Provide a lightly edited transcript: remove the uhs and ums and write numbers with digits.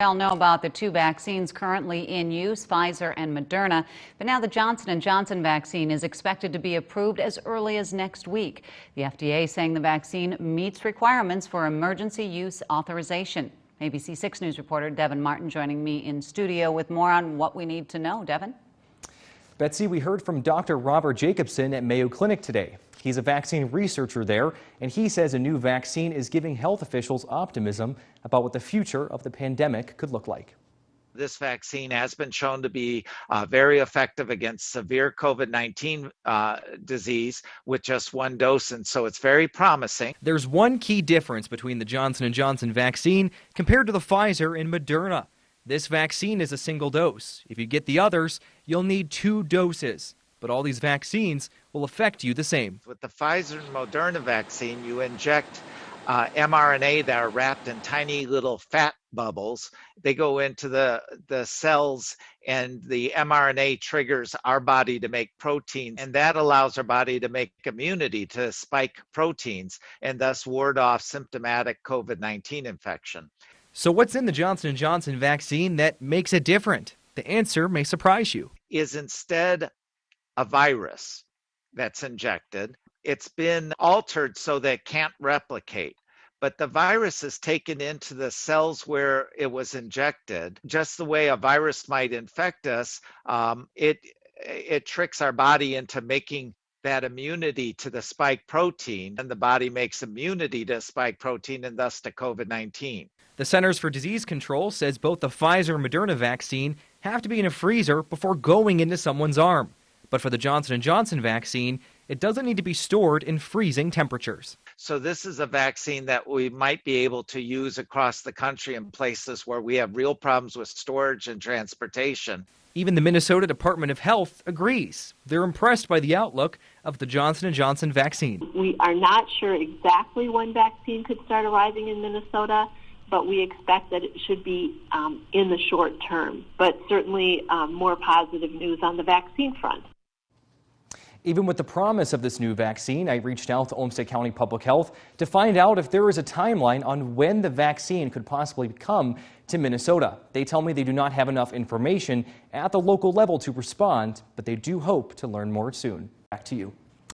We all know about the two vaccines currently in use, Pfizer and Moderna, but now the Johnson & Johnson vaccine is expected to be approved as early as next week. The FDA saying the vaccine meets requirements for emergency use authorization. ABC 6 News reporter Devin Martin joining me in studio with more on what we need to know. Devin? Betsy, we heard from Dr. Robert Jacobson at Mayo Clinic today. He's a vaccine researcher there, and he says a new vaccine is giving health officials optimism about what the future of the pandemic could look like. This vaccine has been shown to be very effective against severe COVID-19 disease with just one dose, and so it's very promising. There's one key difference between the Johnson & Johnson vaccine compared to the Pfizer and Moderna. This vaccine is a single dose. If you get the others, you'll need 2 doses. But all these vaccines will affect you the same. With the Pfizer and Moderna vaccine, you inject mRNA that are wrapped in tiny little fat bubbles. They go into the cells, and the mRNA triggers our body to make proteins, and that allows our body to make immunity to spike proteins and thus ward off symptomatic COVID-19 infection. So what's in the Johnson & Johnson vaccine that makes it different? The answer may surprise you. Is instead a virus that's injected. It's been altered so that it can't replicate, but the virus is taken into the cells where it was injected. Just the way a virus might infect us, it tricks our body into making that immunity to the spike protein, and the body makes immunity to spike protein and thus to COVID-19. The Centers for Disease Control says both the Pfizer and Moderna vaccine have to be in a freezer before going into someone's arm. But for the Johnson & Johnson vaccine, it doesn't need to be stored in freezing temperatures. So this is a vaccine that we might be able to use across the country in places where we have real problems with storage and transportation. Even the Minnesota Department of Health agrees. They're impressed by the outlook of the Johnson & Johnson vaccine. We are not sure exactly when vaccine could start arriving in Minnesota, but we expect that it should be in the short term. But certainly more positive news on the vaccine front. Even with the promise of this new vaccine, I reached out to Olmsted County Public Health to find out if there is a timeline on when the vaccine could possibly come to Minnesota. They tell me they do not have enough information at the local level to respond, but they do hope to learn more soon. Back to you.